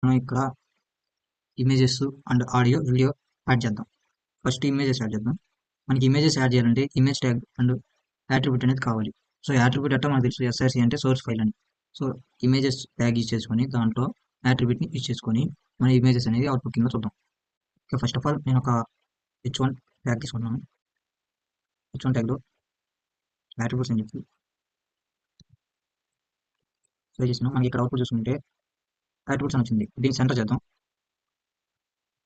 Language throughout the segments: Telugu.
మనం ఇక్కడ images and audio video add చేద్దాం. ఫస్ట్ ఇమేజెస్ యాడ్ చేద్దాం. మనకి ఇమేజెస్ యాడ్ చేయాలంటే ఇమేజ్ ట్యాగ్ అండ్ యాట్రిబ్యూట్ అనేది కావాలి. సో యాట్రిబ్యూట్ అంటే మనకు తెలుసు ఎస్ఆర్సి అంటే సోర్స్ ఫైల్ అని. సో ఇమేజెస్ ట్యాగ్ యూజ్ చేసుకొని దాంట్లో యాట్రిబ్యూట్ని యూజ్ చేసుకొని మన ఇమేజెస్ అనేది అవుట్పుట్ కింద చూద్దాం. ఓకే, ఫస్ట్ ఆఫ్ ఆల్ నేను ఒక h1 ట్యాగ్ తీసుకున్నాను. h1 ట్యాగ్లో యాట్రిబ్యూట్స్ అని చెప్పి ట్రై చేసినాం. మనకి ఇక్కడ అవుట్పుట్ చూసుకుంటే యాట్రిబ్యూట్స్ అని వచ్చింది. దీన్ని సెంటర్ చేద్దాం.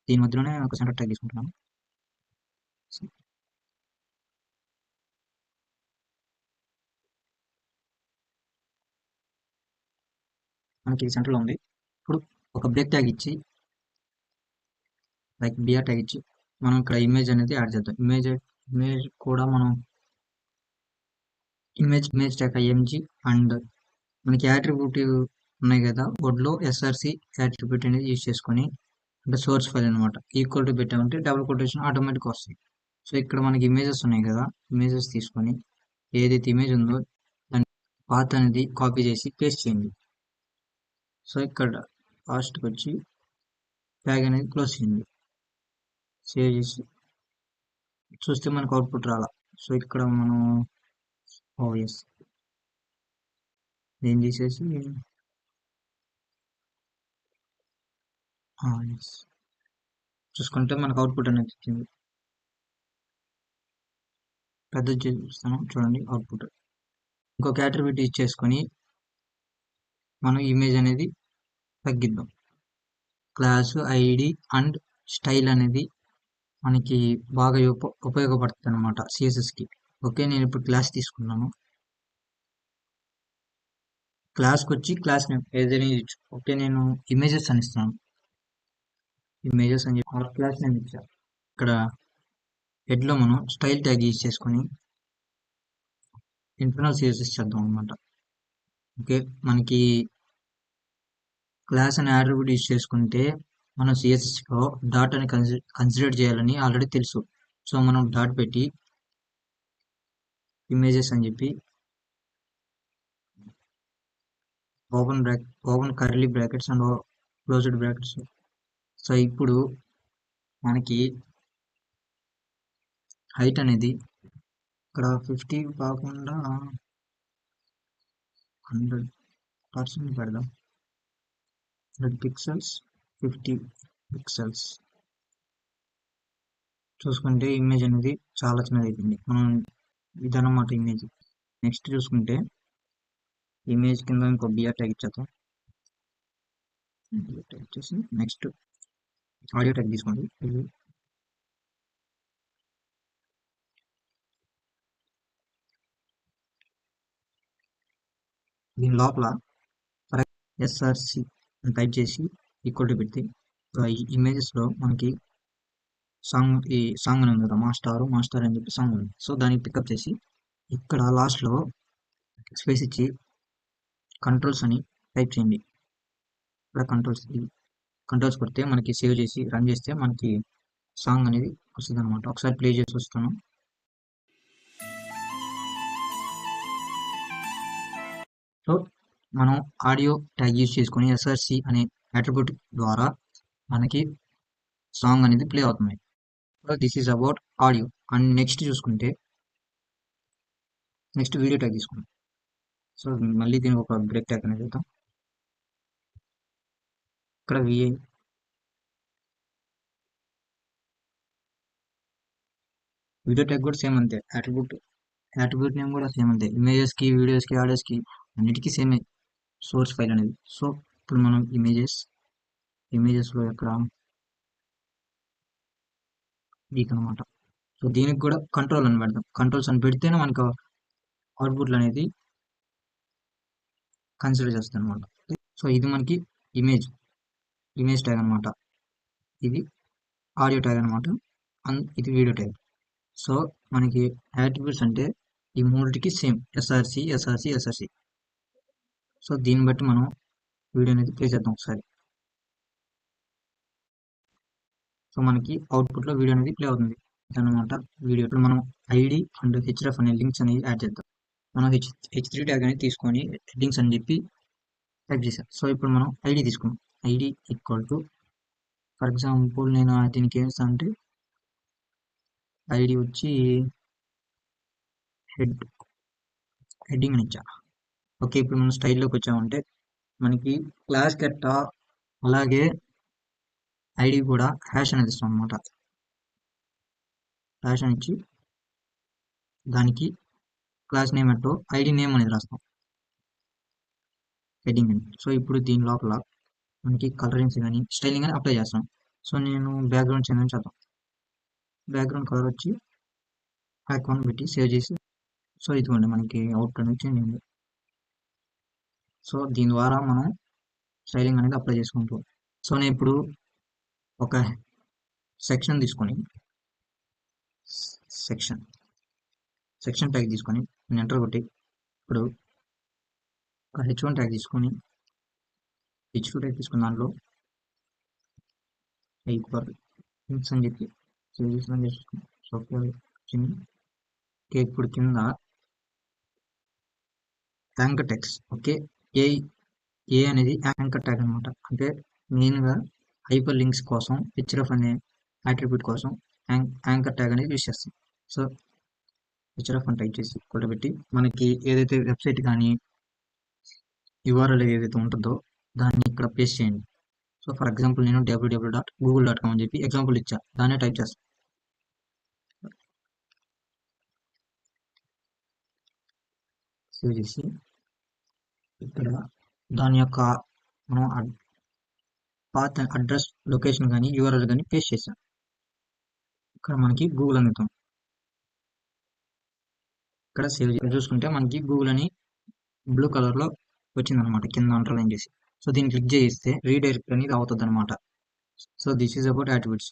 దీని మధ్యలోనే ఒక సెంటర్ ట్యాగ్ తీసుకుంటున్నాను. మనకి సెంటర్లో ఉంది. ఇప్పుడు ఒక బ్రేక్ ట్యాగ్ ఇచ్చి లైక్ బిఆర్ ట్యాగ్ ఇచ్చి మనం ఇక్కడ ఇమేజ్ అనేది యాడ్ చేద్దాం. ఇమేజ్ కూడా మనం ఇమేజ్ ట్యాగ్ ఐఎంజీ అండ్ మనకి యాట్రిబ్యూట్ ఉన్నాయి కదా, వర్డ్లో ఎస్ఆర్సి యాట్రిబ్యూట్ అనేది యూజ్ చేసుకొని అంటే సోర్స్ ఫైల్ అనమాట ఈక్వల్ టు పెట్టామంటే డబుల్ కొటేషన్ ఆటోమేటిక్ వస్తాయి. సో ఇక్కడ మనకి ఇమేజెస్ ఉన్నాయి కదా, ఇమేజెస్ తీసుకొని ఏదైతే ఇమేజ్ ఉందో దాని పాత్ అనేది కాపీ చేసి పేస్ట్ చేయండి. సో ఇక్కడ లాస్ట్కి వచ్చి ట్యాగ్ అనేది క్లోజ్ చేయండి. సేవ్ చేసి చూస్తే మనకు అవుట్పుట్ రాలా. సో ఇక్కడ మనం ఎస్ దీన్ని తీసేసి ఎస్ చూసుకుంటే మనకు అవుట్పుట్ అనేది వచ్చింది. పెద్ద చూస్తాను చూడండి అవుట్పుట్. ఇంకొక యాట్రిబ్యూట్ యూజ్ చేసుకొని మనం ఇమేజ్ అనేది తగ్గిద్దాం. క్లాస్ ఐడి అండ్ స్టైల్ అనేది మనకి బాగా ఉపయోగపడుతుంది అనమాట సిఎస్ఎస్కి. ఓకే, నేను ఇప్పుడు క్లాస్ తీసుకున్నాను. క్లాస్కి వచ్చి క్లాస్ నేమ్ ఏదైనా ఇచ్చు. ఓకే, నేను ఇమేజెస్ అని ఇస్తాను. ఇమేజెస్ అని చెప్పి క్లాస్ నేమ్ ఇచ్చాను. ఇక్కడ హెడ్లో మనం స్టైల్ ట్యాగ్ యూజ్ చేసుకొని ఇంటర్నల్ సిఎస్ఎస్ చేద్దాం అనమాట. ఓకే, మనకి క్లాస్ అనే యాట్రిబ్యూట్ యూజ్ చేసుకుంటే మనం సిఎస్ఎస్లో డాట్ అని కన్సిడర్ చేయాలని ఆల్రెడీ తెలుసు. సో మనం డాట్ పెట్టి ఇమేజెస్ అని చెప్పి open curly brackets and closed brackets. So ఇప్పుడు మనకి హైట్ అనేది ఇక్కడ 50 కాకుండా 100% పెడదాం. 100 పిక్సెల్స్ 50 పిక్సెల్స్. చూసుకుంటే ఇమేజ్ అనేది చాలా చిన్నది అయిపోయింది. మనం ఇదన్నమాట ఇమేజ్. నెక్స్ట్ చూసుకుంటే ఇమేజ్ కింద ఇంకో బిఆర్ ట్యాగ్ ఇచ్చేద్దాం. బిఆర్ ట్యాగ్ ఇచ్చేసి నెక్స్ట్ ఆడియో ట్యాగ్ తీసుకోండి. దీని లోపల ఎస్ఆర్సి టైప్ చేసి ఈక్వల్ టు పెడితే ఈ ఇమేజెస్లో మనకి ఈ సాంగ్ అని ఉంది కదా, మాస్టర్ అని చెప్పి సాంగ్ ఉంది. సో దాన్ని పికప్ చేసి ఇక్కడ లాస్ట్లో స్పేస్ ఇచ్చి కంట్రోల్స్ అని టైప్ చేయండి. ఇక్కడ కంట్రోల్స్ కొడితే మనకి సేవ్ చేసి రన్ చేస్తే మనకి సాంగ్ అనేది వస్తుంది అనమాట. ఒకసారి ప్లే చేసి వస్తాను. సో మనం ఆడియో ట్యాగ్ యూజ్ చేసుకొని ఎస్ఆర్సి అనే అట్రిబ్యూట్ ద్వారా మనకి సాంగ్ అనేది ప్లే అవుతుంది. This is about audio. And next చూసుకుంటే నెక్స్ట్ వీడియో ట్యాగ్ తీసుకుంటాం. సో మళ్ళీ దీనికి ఒక బ్రేక్ ట్యాగ్ అనేది చేద్దాం. ఇక్కడ వీడియో ట్యాగ్ కూడా సేమ్ అంతే. అట్రిబ్యూట్ నేమ్ కూడా సేమ్ అంతే. ఇమేజెస్కి, వీడియోస్కి, ఆడియోస్కి అన్నిటికీ సేమే సోర్స్ ఫైల్ అనేది. సో ఇప్పుడు మనం ఇమేజెస్లో ఎక్కడ వీక్ అనమాట. సో దీనికి కూడా కంట్రోల్ అని పెడదాం. కంట్రోల్స్ అని పెడితేనే మనకు అవుట్పుట్లు అనేది కన్సిడర్ చేస్తాం అనమాట. సో ఇది మనకి ఇమేజ్ ట్యాగ్ అనమాట. ఇది ఆడియో ట్యాగ్ అనమాట. ఇది వీడియో ట్యాగ్. సో మనకి యాట్రిబ్యూట్స్ అంటే ఈ మూడిటికి సేమ్ ఎస్ఆర్సి. సో దీన్ని బట్టి మనం వీడియో అనేది ప్లే చేద్దాం ఒకసారి. సో మనకి అవుట్పుట్లో వీడియో అనేది ప్లే అవుతుంది అనమాట. వీడియో ఇప్పుడు మనం ఐడి అండ్ హెచ్ఎఫ్ అనే లింక్స్ అనేది యాడ్ చేద్దాం. మనం H3 ట్యాగ్ అనేది తీసుకొని హెడ్డింగ్స్ అని చెప్పి టైప్ చేశాను. సో ఇప్పుడు మనం ఐడి తీసుకున్నాం. ID equal to for example నేను దీనికి ఏం ఇస్తాను అంటే ఐడి వచ్చి హెడ్డింగ్ అని ఇచ్చా. ఓకే, ఇప్పుడు మనం స్టైల్లోకి వచ్చామంటే మనకి క్లాస్ గట్ట అలాగే ఐడి కూడా హ్యాష్ అనేది ఇస్తాం అనమాట. హ్యాష్ అని ఇచ్చి దానికి క్లాస్ నేమ్ అట్టో ఐడి నేమ్ అనేది రాస్తాం హెడ్డింగ్ అని. సో ఇప్పుడు దీని లోపల మనకి కలరింగ్స్ కానీ స్టైలింగ్ కానీ అప్లై చేస్తాం. సో నేను బ్యాక్గ్రౌండ్ చేంజ్ చేద్దాం. బ్యాక్గ్రౌండ్ కలర్ వచ్చి ఐకాన్ పెట్టి సేవ్ చేసి సో ఇదిగోండి మనకి అవుట్ అనేది చేంజ్ అయింది. సో దీని ద్వారా మనం స్టైలింగ్ అనేది అప్లై చేసుకుంటాం. సో నేను ఇప్పుడు ఒక సెక్షన్ తీసుకొని సెక్షన్ ట్యాగ్ తీసుకొని నేను ఎంటర్ కొట్టి ఇప్పుడు ఒక H1 ట్యాగ్ తీసుకొని H2 ట్యాగ్ తీసుకున్న దాంట్లో హైపర్ లింక్స్ అని చెప్పి సేవ్ చేసి సో వచ్చింది. ఓకే, ఇప్పుడు కింద యాంకర్ టెక్స్ట్. ఓకే, ఏ అనేది యాంకర్ ట్యాగ్ అనమాట. అంటే మెయిన్గా హైపర్ లింక్స్ కోసం హెచ్ఎఫ్ అనే అట్రిబ్యూట్ కోసం యాంకర్ ట్యాగ్ అనేది యూజ్ చేస్తాం. సో హెచ్ఎఫ్ అని టైప్ చేసి కొట్టబెట్టి మనకి ఏదైతే వెబ్సైట్ కానీ URL ఏదైతే ఉంటుందో దాన్ని ఇక్కడ పేస్ట్ చేయండి. సో ఫర్ ఎగ్జాంపుల్ నేను www.google.com అని చెప్పి ఎగ్జాంపుల్ ఇచ్చా, దాన్నే టైప్ చేస్తాను. సేవ్ చేసి ఇక్కడ దాని యొక్క మనం పాత్ అడ్రస్ లొకేషన్ కానీ URL కానీ పేస్ట్ చేసాం. ఇక్కడ మనకి గూగుల్ అందుతాం. ఇక్కడ సేవ్ చూసుకుంటే మనకి గూగుల్ అని బ్లూ కలర్లో వచ్చిందనమాట కింద అండర్లైన్ చేసి. సో దీన్ని క్లిక్ చేస్తే రీడైరెక్ట్ అనేది అవుతుంది అనమాట. So this is about attributes.